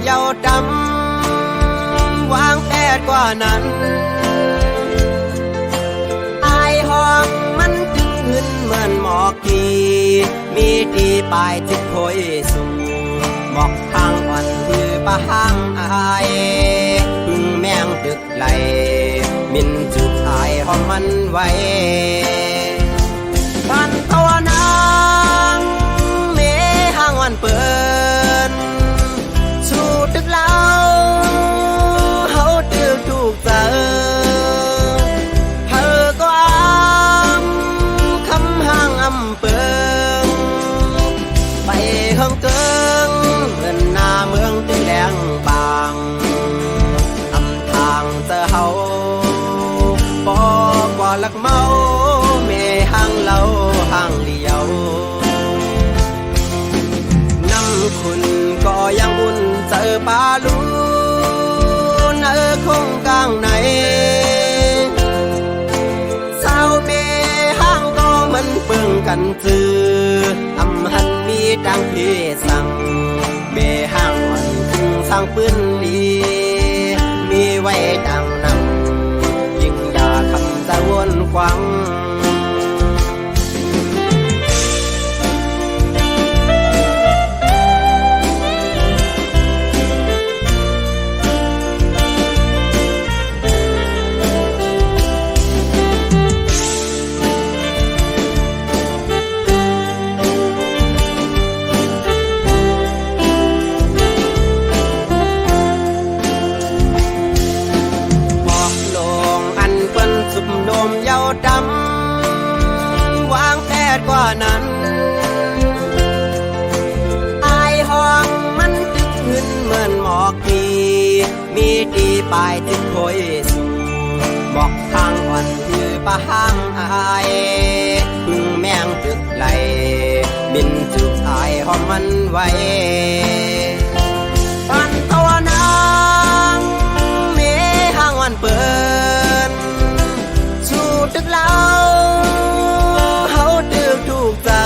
เยาว์ดำวางแปดกว่านั้นอายห้องมันจึงขึ้นเหมือนหมอกกีมีดีปลายจิตโคยสูงหมอกทางอ่อนคือปะหางอายพึ่งแมงตึกไหลมินจุดอายห้องมันไว้บ้านตัวนางเมหางวันเปินสู่ตึกเล่าเฮาตึกถูกเจอเธอก็คำห่างอำเปิงไปเฮิงเกิงเหมือนหน้าเมืองตึงแดงบางอำทางเจอเฮาบอกว่าลักเมาเมห่างเล่าห่างเดียวน้ำคุณก็ยังอุ่นเจอปลาลูนคงกลางไหนสาวเมห่างก็มันเปิงกันจืออำหันมีดังพี่สั่งเมห่างวันคึงสร้างปืนดีมีไว้ดังนังยิ่งอย่าคำจะวนควังนมเยาว์ดำวางแปดกว่านั้นอายห้องมันตึกขึ้นเหมือนหมอกกีมีดีปลายจิตโคยสูงบอกทางอ่อนคือปะหางอายพึ่งแมงตึกไหลบินจุกอายห้องมันไว้บ้านตัวนางเมห่างวันเปินตึกเล่าเฮาตึกถูกเจอ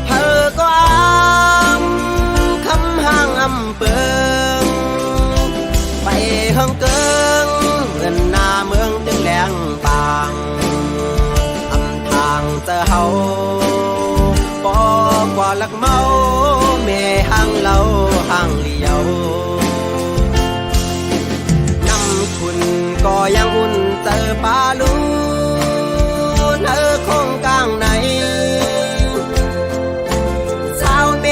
เธอก็คำห่างอำเปิงไปเฮิงเกิงเหมือนหน้าเมืองตึงแดงบางอำทางเจอเฮาบอกว่าลักเมาเมห่างเล่าห่างเลียวคุณก็ยังอุ่นเจอปลาลูนคงกลางไหนสาวเม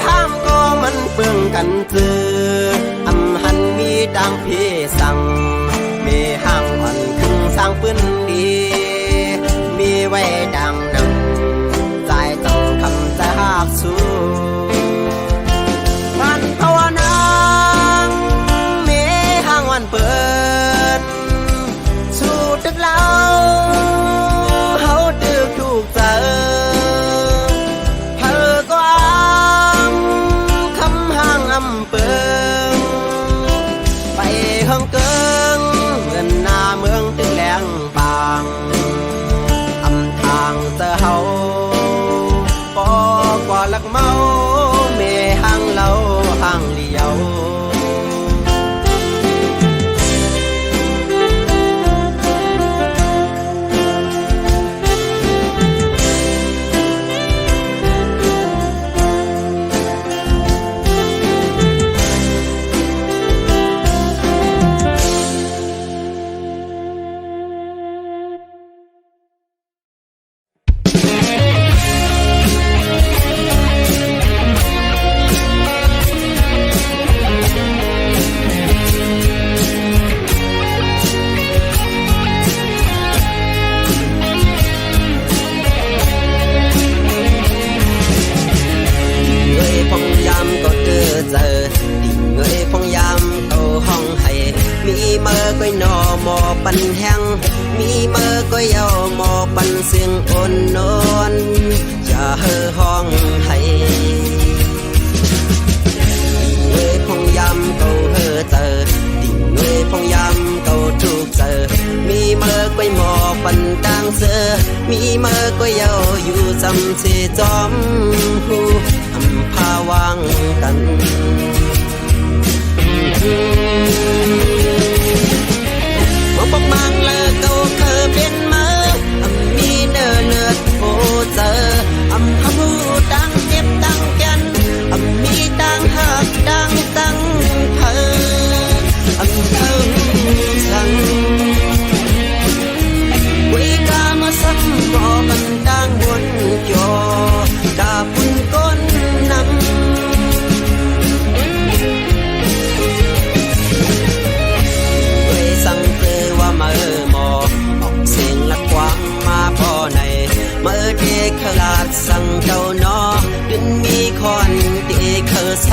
ห้ามก็มันเปื้องกันจืออำหันมีดังพี่สั่งเมห้างอ่อนคึงสร้างปืนดีมีไว้ดังนังใจจ้องคำจะหากสู้มันภาวนางเมห้างวันเปิดตึกเล่าเฮาตึกถูกเจอเธอก็คำห่างอำเปิงไปเฮิงเกิงเหมือนหน้าเมืองตึงแดงบางอำทางเจอเฮาบอกว่าลักเมาเมห่างเล่าห่างเลียวปันแห้งมีเมื่อก็เยาหมอปันเสียงอ่อนนอนจะเฮ่อห้องให้เงยพงยำเก่าเฮ่อเจอติ่งเงยพงยำเก่าทุกเจอมีเมื่อก็หมอปันต่างเสือมีเมื่อก็เยาอยู่จำเสจอมหูอำพาวางกัน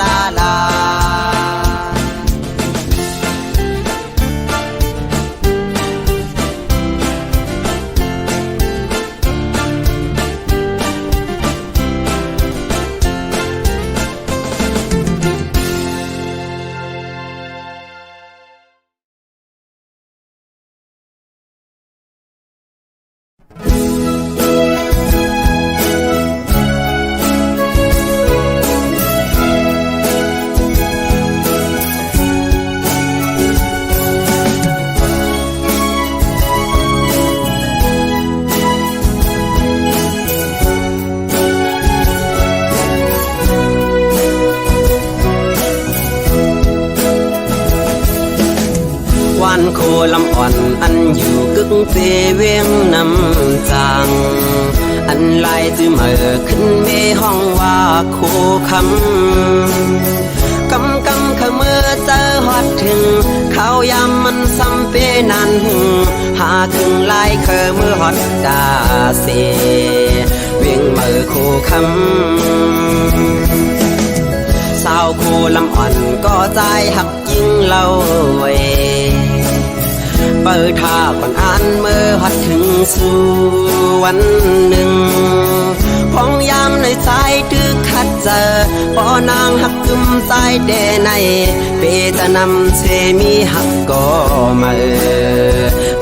ลาลาวันโคลำอ่อนอันอยู่กึ่งเสเวียงน้ำจางอันลายจื้อเมื่อขึ้นเมห้องว่าโคคำกำขมือเจอฮอดถึงเขายามมันซ้ำเปนันหาถึงลายเคอมือฮอดดาเสเวียงเมื่อโคคำสาวโคลำอ่อนก็ใจหักยิ่งเล่าไว้เปิดท่าก่อนอ่านเมื่อฮัดถึงสู่วันหนึ่งพ phong yam nơi sai tư khát giờ bỏ nàng hắc cùm sai đê này bê ta nằm xe mi hắc có mơ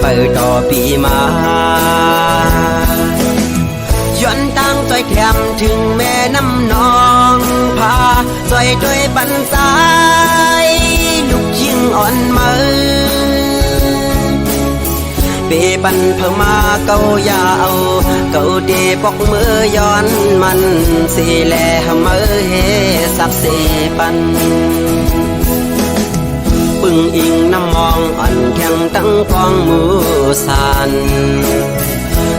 bờ đỏ bì màย้อนตั้งใจแถมถึงแม่น้ำนองพาใจด้วยบันสายลูกยิ่งอ่อนมือเปบันเพิ่มมาเกายาวเกาเดปอกมือย้อนมันสีแลมือเฮสับเสปันปึงอิงน้ำมองอ่อนแข็งตั้งกองมือสัน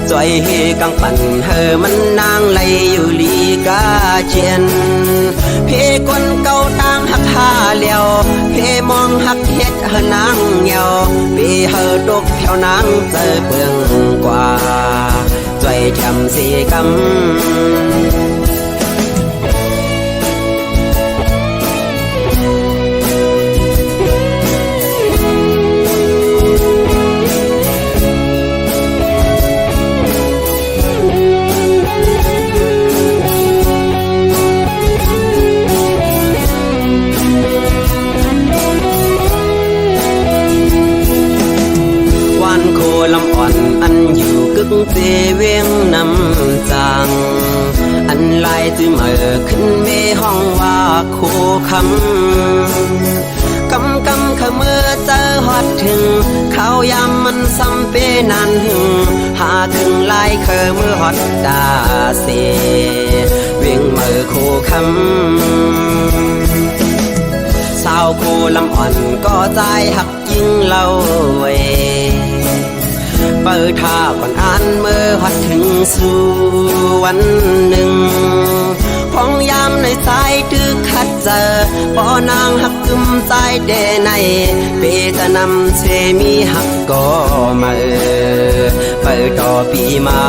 Doi he căngปั่นhờมันนางไหลอยู่ลีกาเจียนเพคนเก่าตั้งหักหาเลียวเพมองหักเฮ็ดหนางเหี่ยวเพหอดกแถวนางเจอเปืองกว่าจอยทำสีกำลำอ่อนอันอยู่กึกเจเวียงน้ำจางอันลายจื้อเมื่อขึ้นเมห้องว่าโคคำกำขมือเจอฮอดถึงเขายามมันซ้ำเปนานหึงหาถึงลายเคยมือฮอดดาเสเวียงเมื่อโคคำสาวโคลำอ่อนก็ใจหักยิ่งเล่าเวเปิดท่าก่อนอ่านเมื่อหัดถึงสู่วันหนึ่งพ้องยามในสายตึกขัดเจอปอนางหักกึมใจเดในเปจะนำเชมีหักก็มาเปิดต่อปีมา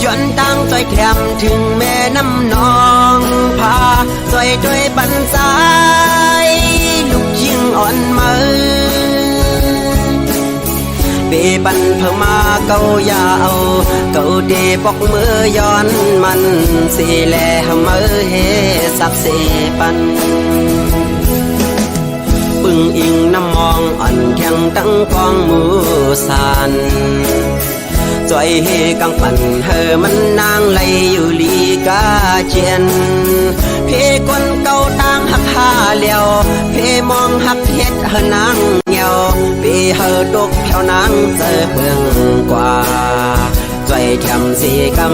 ย้อนตั้งใจแถมถึงแม่น้ำนองพาใจด้วยบันสายลูกยิ่งอ่อนมือเปบันเพิ่มมาเกายาวเกาเดปอกมือย้อนมันสีแลมือเฮสับเสปันปึงอิงน้ำมองอ่อนแข็งตั้งกองมือสันจอยเฮกังปั่นเฮมันนางไหลอยู่ลีกาเจียนเพคนเก่าตั้งหักหาเลียวเพมองหักเฮ็ดเฮนางเหี่ยวเพเฮดกแถวนางเจอเบื้องกว่าจอยทำสีกำ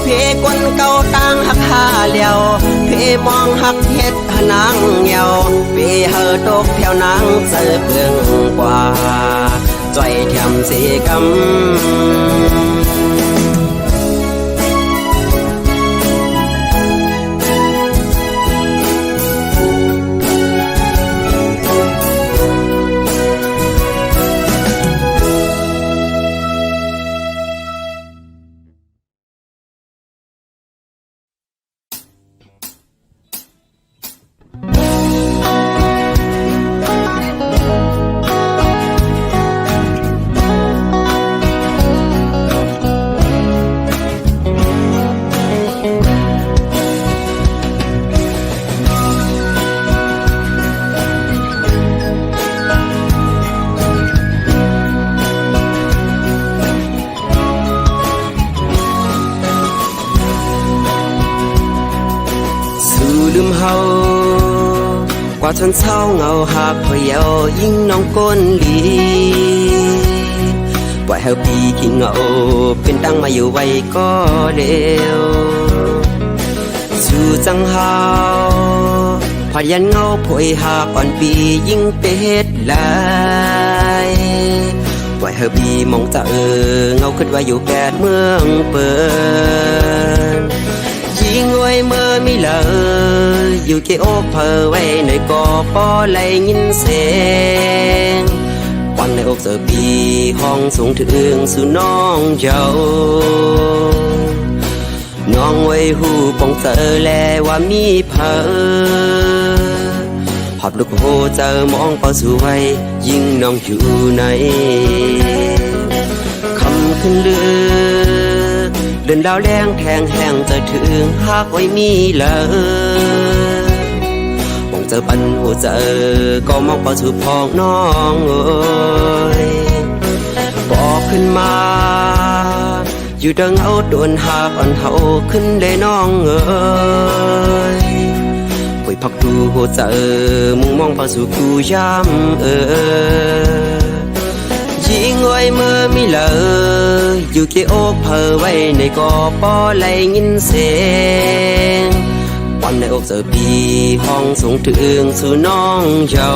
เพคนเก่าตั้งหักหาเลียวเพมองหักเฮ็ดเฮนางเหี่ยวเพเฮดกแถวนางเจอเบื้องกว่าจอยทำสีกำลืมเฮากว่าจนเศร้าเงาหักพะเยายิ่งน้องก้นลีปล่อยเฮาปีขี้เงาเป็นดังมาอยู่ไว้ก็เร็วสู่จังเฮาพอยันเงาพวยหากอ่อนปียิ่งเป็ดลายปล่อยเฮาปีมองจะเงาขึ้นว่าอยู่แปดเมืองเปิดยิ่งไว้เมื่อไม่เลยอยู่ที่อกเพอไว้ในกอปอไหลยินเสียงวันในอกเจอปีห้องสูงถึงสู่น้องเจ้าน้องไว้หูปองเจอแลว่ามีเพอหอบลูกโหเจอมองเป้าสู่ไว้ยิ่งน้องอยู่ใน ขึ้นเลือเดินดาวแรงแทงแห้งจะถึงหากไว้มีเลยมองเจอปันหัวเจอก็มองพอถูกพองน้องเอ้ยบอกขึ้นมาอยู่ดังเอาโดนหากอ่อนเฮาขึ้นได้น้องเอ้ยคุยพักดูหัวเจอมุงมองพอสู่กูย้ำยิงไว้เมื่อมีเลยอยู่เกี่อกเพอไว้ในกอปอไหลยินเสียงวันในอกเจอปีห้องส่งถึงสู่น้องเจ้า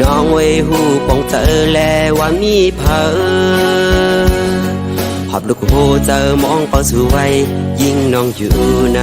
น้องไว้หูปองเจอแลว่ามีเพอหอบลูกโหเจอมองเป้าสู่ไว้ยิ่งน้องอยู่ใน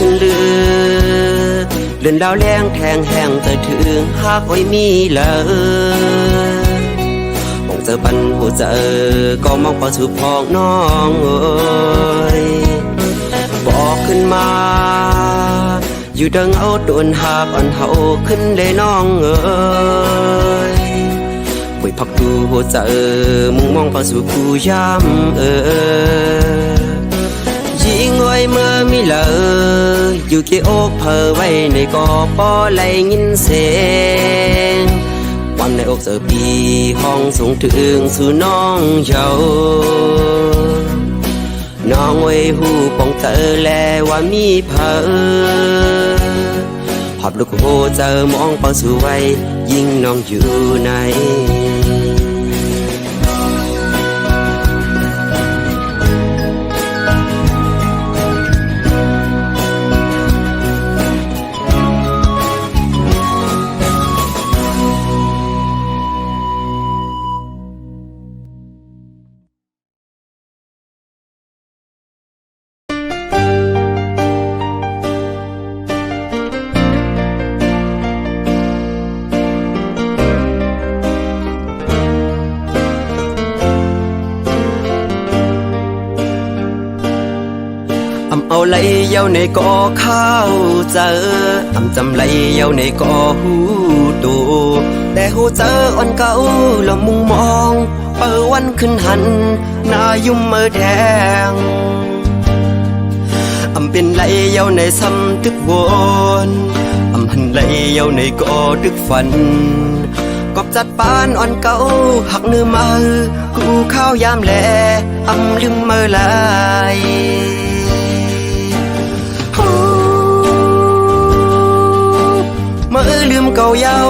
ขึ้นเลือเดินดาวแรงแทงแห้งจะถึงหากไว้มีเลยมองเจอปันหัวเจอก็มองพอถูกพองน้องเอ้ยบอกขึ้นมาอยู่ดังเอาโดนหากอ่อนเฮาขึ้นได้น้องเอ้ยคุยพักดูหัวเจอมุงมองพอสู่กูย้ำยิงไว้เมื่อมีเลยอยู่เกี่อกเพอไว้ในกอปอไหลยินเสียงวันในอกเจอปีห้องส่งถึงสู่น้องเจ้าน้องไว้หูปองเจอแลว่ามีเพอหอบลูกโหเจอมองเป้าสู่ไว้ยิ่งน้องอยู่ในเอาไหลเย้าในกอข้าวเจอจำไหลเย้าในกอหูตูแต่หูเจออ่อนเก่าละมุงมองเปิดวันขึ้นหันหน้ายุ่มเมื่อแดงเป็นไหลเย้าในซ้ำตึกวนหันไหลเย้าในกอตึกฝันกอบจัดปานอ่อนเก่าหักเนื้อมากูข้าวยามแลลืมเมื่อไหลเมื่อลืมเก่าเย้า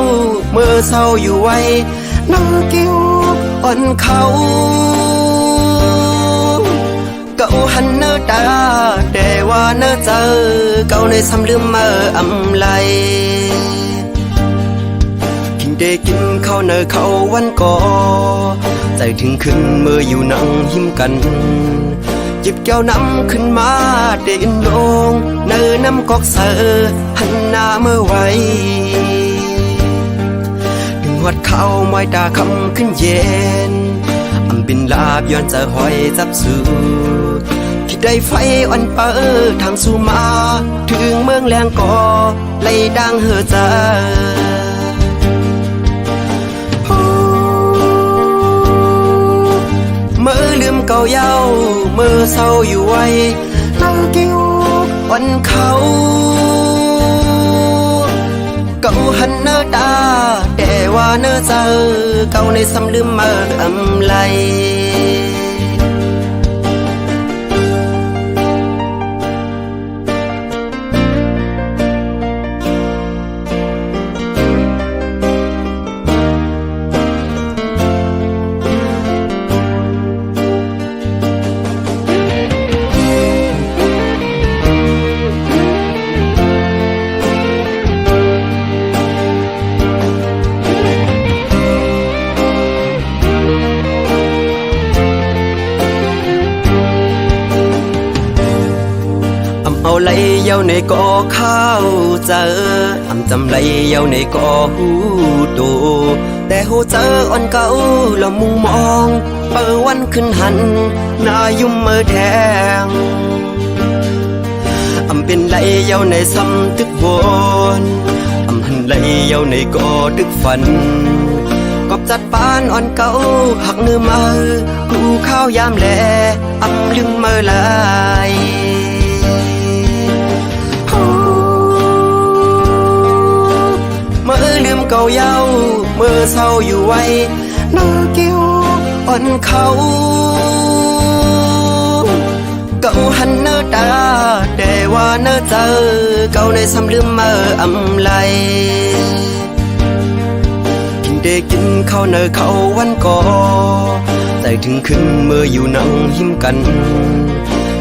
เมื่อเศร้าอยู่ไว้น้องกิ้วอ่อนเขาเก่าหันเนื้อตาแต่ว่าเนื้อเจอเก่าในซ้ำลืมเมื่อไหลกินได้กินข้าวเนื้อเขาวันก่อใจถึงขึ้นเมื่ออยู่นั่งหิมกันหยิบแก้วน้ำขึ้นมาเด่นลงเนื้อน้ำกอกเสือหันหน้าเมื่อไว้ดึงหัดเข้าไม้ตาคำขึ้นเย็นเป็นลาบย้อนจะหอยจับสูคิดได้ไฟอ่อนเปิดทางสู่มาถึงเมืองแรงก่อไล่ดังเหือใจเมื่อลืมเก่าเย้าเมื่อเศร้าอยู่ไว้นั่งกิ้วอ่อนเขาเก่าหันเนื้อตาแต่ว่าเนื้อเจอเก่าในซ้ำลืมเมื่อไหล เ เอาไหลเยาในก่อข้าวเจอจำไหลเยาในก่อหูโตแต่หูเจออ่อนเก่าละมุงมองเปิดวันขึ้นหันหน้ายุ่มเมื่อแทงเป็นไหลเยาในซ้ำตึกวนหันไหลเยาในก่อตึกฝันกอบจัดปานอ่อนเก่าหักเนื้อมือดูข้าวยามแลลืมเมื่อไหลเมื่อลืมเก่าเย้าเมื่อเศร้าอยู่ไว้เนื้อเกี่ยวอ่อนเขาเก่าหันเนื้อตาแต่ว่าเนื้อเจอเก่าในซ้ำลืมเมื่อไหลได้กินข้าวเนยเขาวันก่อใจถึงขึ้นเมื่ออยู่นั่งหิมกัน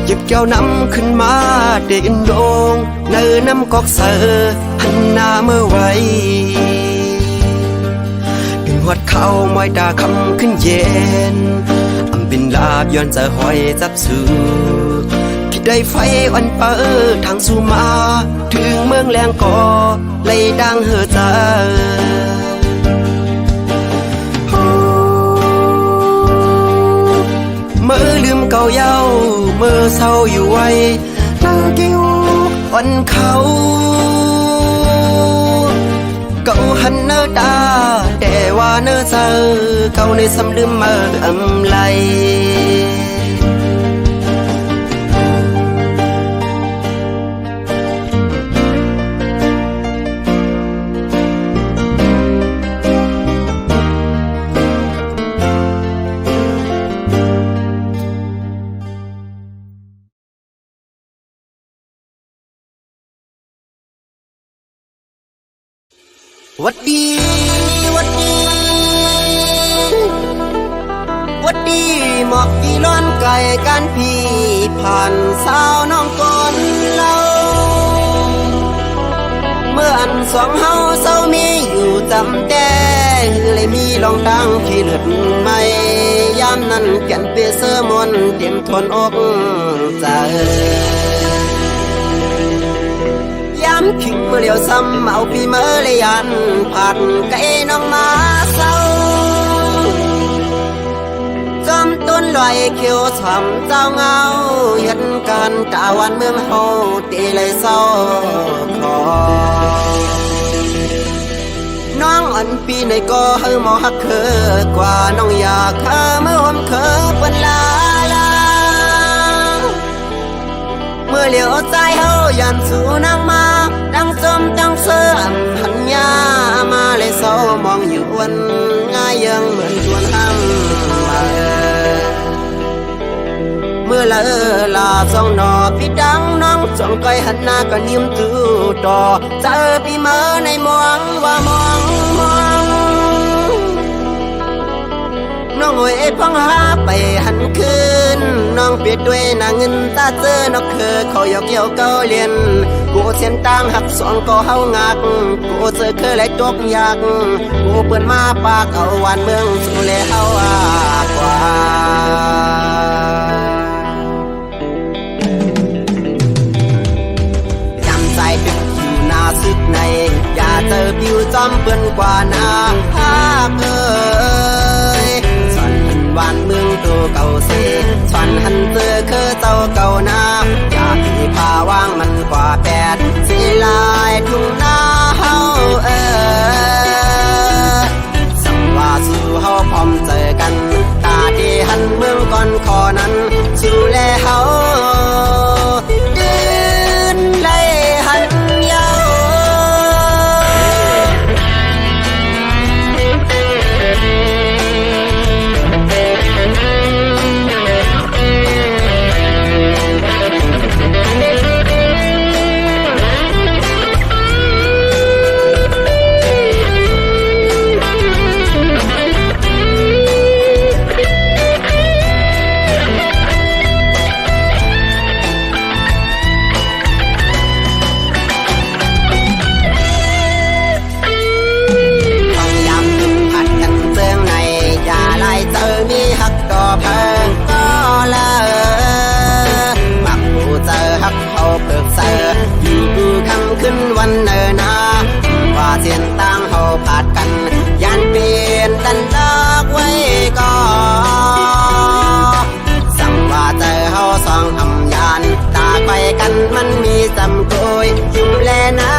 หยิบแก้วน้ำขึ้นมาเดินโดงเนยน้ำกอกเสือหันหน้าเมื่อไว้ดึงหัวเขามอยตาคำขึ้นเย็นเป็นลาบย้อนจะหอยจับสูที่ได้ไฟอ่อนเปิดทางสู่มาถึงเมืองแรงก่อไล่ดังเหือเจอเมื่อลืมเก่าเย้าเมื่อเศร้าอยู่ไว้เนื้อเกี่ยวอ่อนเขาเก่าหันเนื้อตาแต่ว่าเนื้อเจอเก่าในซ้ำลืมเมื่อไหลวัดดีวัดดีวัดดีหมอกกี่ล้อนไก่กันพี่ผ่านสาวน้องก่อนเล่าเมื่ออันสองเฮาเศร้ามีอยู่จำแต่เลยมีลองดังขี้เลือดไม่ยามนั้นแก่นเปเสมนเต็มทนอกใจย้ำขิงเมื่อเลี้ยวซ้ำเอาปีเมื่อเลยยันผ่านไก่น้องมาเศร้าจอมต้นลอยเขียวฉ่ำเจ้าเงาเห็นกันตาวันเมืองเฮาตีเลยเศร้าคลอน้องอันปีในก็เฮาหมอฮักเคอกว่าน้องอยากข้าเมื่อวันเคอเป็นลาเมื่อเหลียวใจเฮายันสู่นางมาดังจมดังเสื่อมพันยามาเลยเศร้ามองอยู่วันง่ายยังเหมือนชวนห้ามมาเมื่อละลาสองนอพี่ดังน้องจ้องก้อยหันหน้าก็นิ่มตู้ต่อเจอพี่เมื่อในมองว่ามองน้องเอ๋ยพังหาไปหันคืนน้องเปียดด้วยนางเงินตาเจอนกเคอเขาหยอกเกี่ยวเก้าเลียนกูเส้นต่างหักสองก็เฮางักกูเจอเคยไหลตกยากกูเปิดมาปากเอาวันเมืองสู่แลเฮากว่ายำใจดึกอยู่หน้าซึกในอย่าเจอผิวจอมเปื้อนกว่าหน้าภาพวันเมืองตัวเก่าเสฉันหันเจอคือเจ้าเก่านาอยากที่พาว่างมันกว่าแปดสีลายทุ่งนาเฮาสังว่าสู่เฮาพร้อมเจอกันตาที่หันเมืองก่อนคอนั้นสู่แลเฮาเดินไล่หันเย้า มันมีจำโกยหิมแลน้